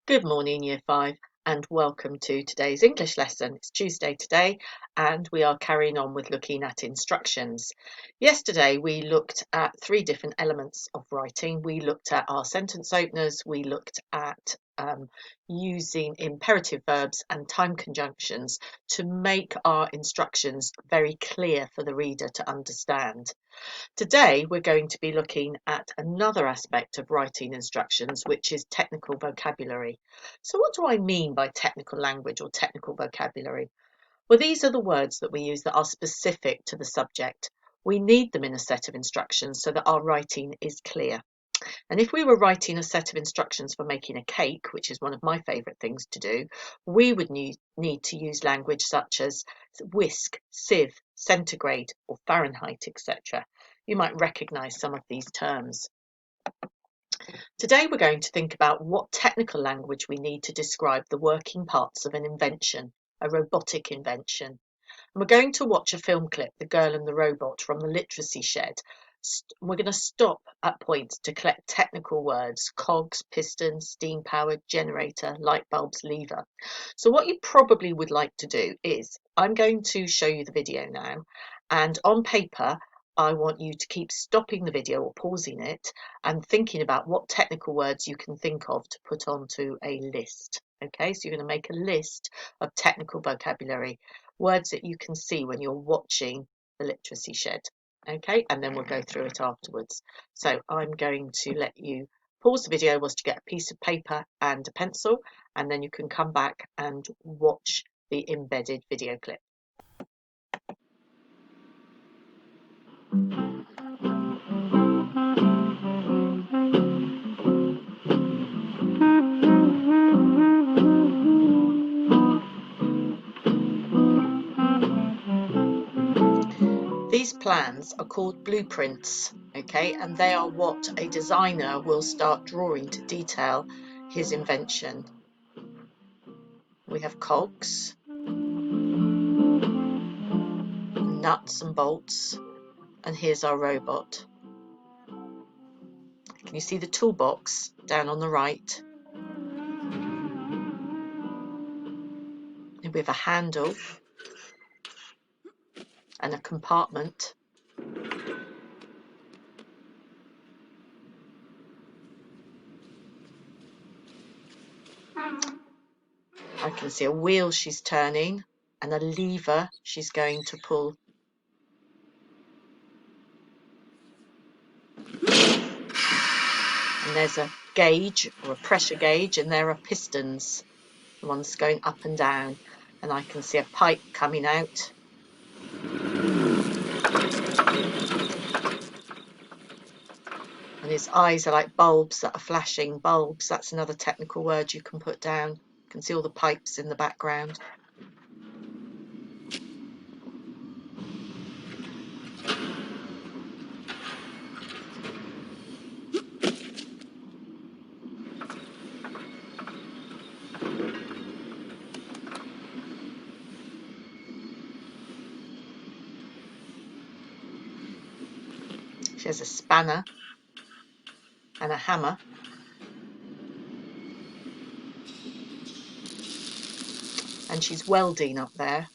Good morning, Year 5, and welcome to today's English lesson. It's Tuesday today, and we are carrying on with looking at instructions. Yesterday, we looked at three different elements of writing. We looked at our sentence openers, we looked at using imperative verbs and time conjunctions to make our instructions very clear for the reader to understand. Today, we're going to be looking at another aspect of writing instructions, which is technical vocabulary. So what do I mean by technical language or technical vocabulary? Well, these are the words that we use that are specific to the subject. We need them in a set of instructions so that our writing is clear. And if we were writing a set of instructions for making a cake, which is one of my favourite things to do, we would need to use language such as whisk, sieve, centigrade or Fahrenheit, etc. You might recognise some of these terms. Today we're going to think about what technical language we need to describe the working parts of an invention, a robotic invention. And we're going to watch a film clip, The Girl and the Robot, from the Literacy Shed. We're going to stop at points to collect technical words: cogs, piston, steam powered, generator, light bulbs, lever. So what you probably would like to do is, I'm going to show you the video now, and on paper I want you to keep stopping the video or pausing it and thinking about what technical words you can think of to put onto a list. Okay, so you're going to make a list of technical vocabulary, words that you can see when you're watching the Literacy Shed. Okay, and then we'll go through it afterwards. So I'm going to let you pause the video whilst you get a piece of paper and a pencil, and then you can come back and watch the embedded video clip. These plans are called blueprints, okay, and they are what a designer will start drawing to detail his invention. We have cogs, nuts and bolts, and here's our robot. Can you see the toolbox down on the right? And we have a handle and a compartment. I can see a wheel she's turning and a lever she's going to pull. And there's a gauge or a pressure gauge, and there are pistons, the ones going up and down. And I can see a pipe coming out. And his eyes are like bulbs that are flashing. Bulbs, that's another technical word you can put down. You can see all the pipes in the background. She has a spanner and a hammer. And she's welding up there.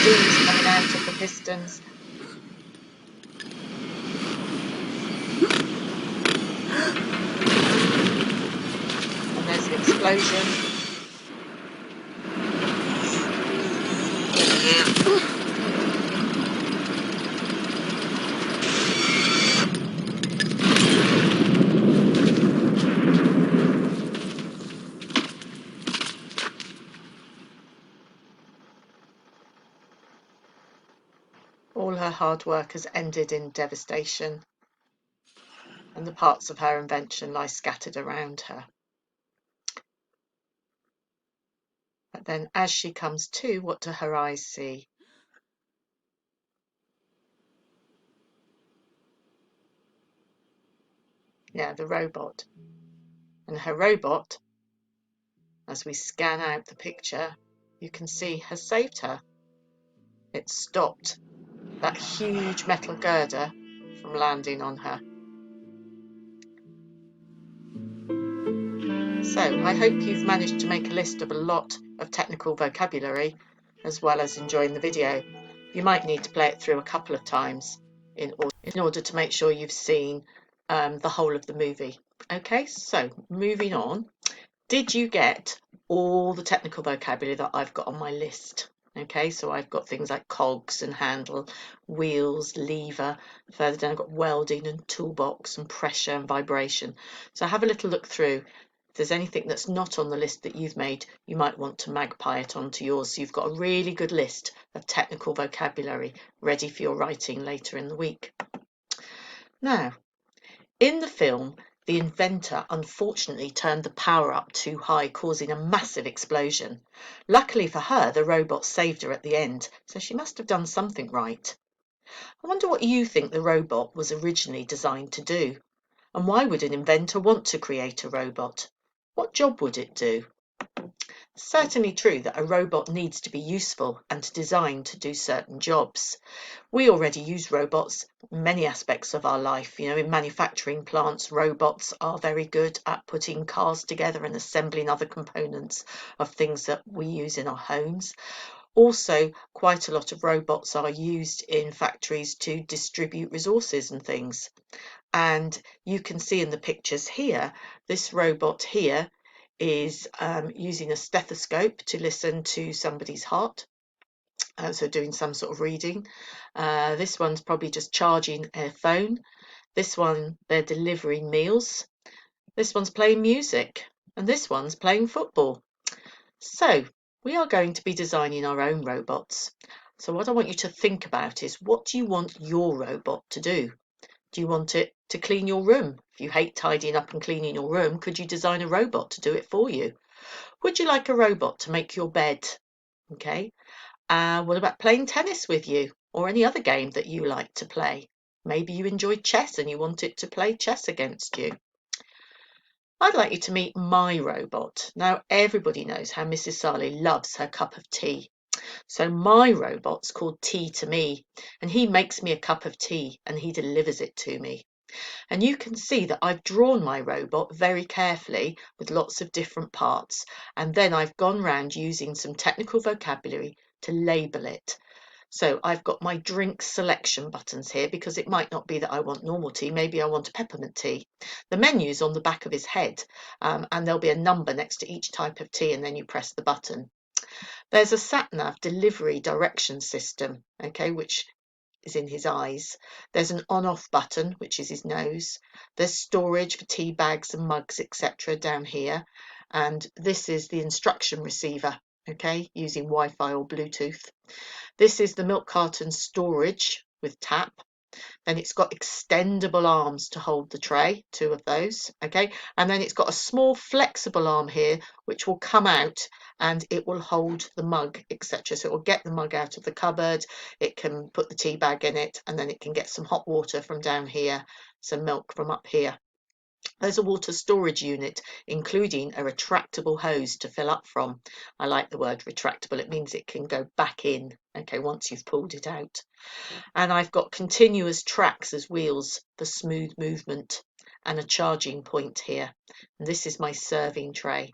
Steam's coming out of the pistons. And there's an explosion. hard work has ended in devastation, and the parts of her invention lie scattered around her. But then as she comes to, what do her eyes see? Yeah, the robot. And her robot, as we scan out the picture, you can see has saved her. It stopped that huge metal girder from landing on her. So I hope you've managed to make a list of a lot of technical vocabulary as well as enjoying the video. You might need to play it through a couple of times in order to make sure you've seen the whole of the movie. Okay, so moving on. Did you get all the technical vocabulary that I've got on my list? Okay, so I've got things like cogs and handle, wheels, lever. Further down I've got welding and toolbox and pressure and vibration. So have a little look through. If there's anything that's not on the list that you've made, you might want to magpie it onto yours. So you've got a really good list of technical vocabulary ready for your writing later in the week. Now, in the film, the inventor unfortunately turned the power up too high, causing a massive explosion. Luckily for her, the robot saved her at the end, so she must have done something right. I wonder what you think the robot was originally designed to do, and why would an inventor want to create a robot? What job would it do? Certainly true that a robot needs to be useful and designed to do certain jobs. We already use robots in many aspects of our life. In manufacturing plants, robots are very good at putting cars together and assembling other components of things that we use in our homes. Also, quite a lot of robots are used in factories to distribute resources and things. And you can see in the pictures here, this robot here is using a stethoscope to listen to somebody's heart. So doing some sort of reading. This one's probably just charging a phone. This one, they're delivering meals. This one's playing music. And this one's playing football. So we are going to be designing our own robots. So what I want you to think about is, what do you want your robot to do? Do you want it to clean your room? If you hate tidying up and cleaning your room, could you design a robot to do it for you? Would you like a robot to make your bed? Okay. What about playing tennis with you, or any other game that you like to play? Maybe you enjoy chess and you want it to play chess against you. I'd like you to meet my robot. Now, everybody knows how Mrs. Sarley loves her cup of tea. So my robot's called Tea to Me, and he makes me a cup of tea and he delivers it to me. And you can see that I've drawn my robot very carefully with lots of different parts, and then I've gone round using some technical vocabulary to label it. So I've got my drink selection buttons here, because it might not be that I want normal tea, maybe I want a peppermint tea. The menu's on the back of his head, and there'll be a number next to each type of tea, and then you press the button. There's a sat-nav delivery direction system, okay, which is in his eyes. There's an on-off button, which is his nose. There's storage for tea bags and mugs, etc. down here. And this is the instruction receiver, okay, using Wi-Fi or Bluetooth. This is the milk carton storage with tap. Then it's got extendable arms to hold the tray, 2 of those, okay? And then it's got a small flexible arm here, which will come out and it will hold the mug, etc. So it will get the mug out of the cupboard, it can put the tea bag in it, and then it can get some hot water from down here, some milk from up here. There's a water storage unit, including a retractable hose to fill up from. I like the word retractable. It means it can go back in, okay, once you've pulled it out. And I've got continuous tracks as wheels for smooth movement, and a charging point here. And this is my serving tray.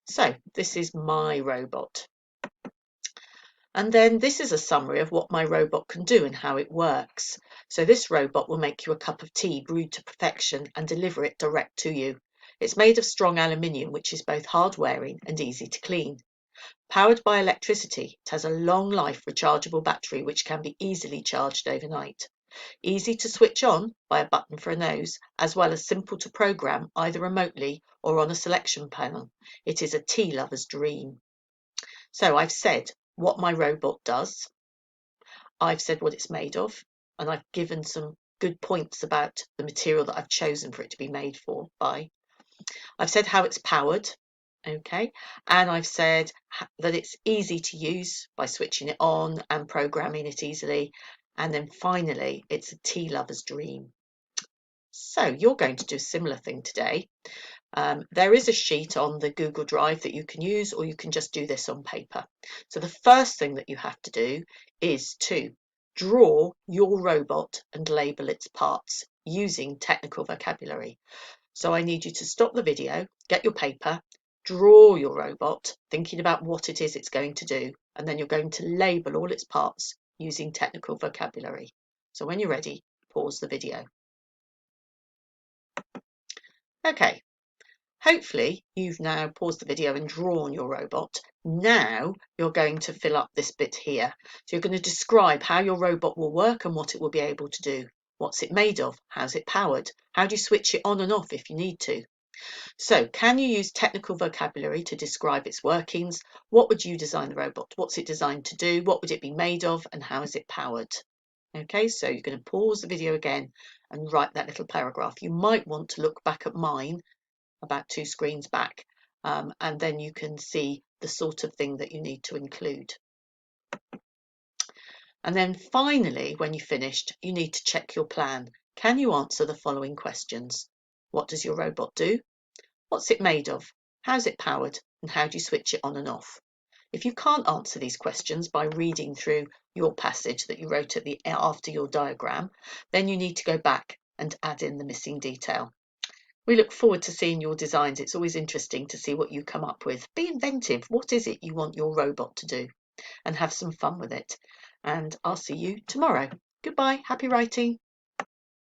So this is my robot. And then this is a summary of what my robot can do and how it works. So this robot will make you a cup of tea brewed to perfection and deliver it direct to you. It's made of strong aluminium, which is both hard wearing and easy to clean. Powered by electricity, it has a long life rechargeable battery which can be easily charged overnight. Easy to switch on by a button for a nose, as well as simple to program either remotely or on a selection panel. It is a tea lover's dream. So I've said what my robot does. I've said what it's made of. and I've given some good points about the material that I've chosen for it to be made by. I've said how it's powered, okay, and I've said that it's easy to use by switching it on and programming it easily, and then finally it's a tea lover's dream. So you're going to do a similar thing today. There is a sheet on the Google Drive that you can use, or you can just do this on paper. So the first thing that you have to do is to draw your robot and label its parts using technical vocabulary. So I need you to stop the video, get your paper, draw your robot, thinking about what it is it's going to do, and then you're going to label all its parts using technical vocabulary. So when you're ready, pause the video. Okay, hopefully you've now paused the video and drawn your robot. Now you're going to fill up this bit here. So you're going to describe how your robot will work and what it will be able to do. What's it made of? How's it powered? How do you switch it on and off if you need to? So can you use technical vocabulary to describe its workings? What would you design the robot? What's it designed to do? What would it be made of? And how is it powered? Okay, so you're going to pause the video again and write that little paragraph. You might want to look back at mine about 2 screens back, and then you can see the sort of thing that you need to include. And then finally, when you've finished, you need to check your plan. Can you answer the following questions? What does your robot do? What's it made of? How's it powered? And how do you switch it on and off? If you can't answer these questions by reading through your passage that you wrote after your diagram, then you need to go back and add in the missing detail. We look forward to seeing your designs. It's always interesting to see what you come up with. Be inventive. What is it you want your robot to do? And have some fun with it. And I'll see you tomorrow. Goodbye. Happy writing.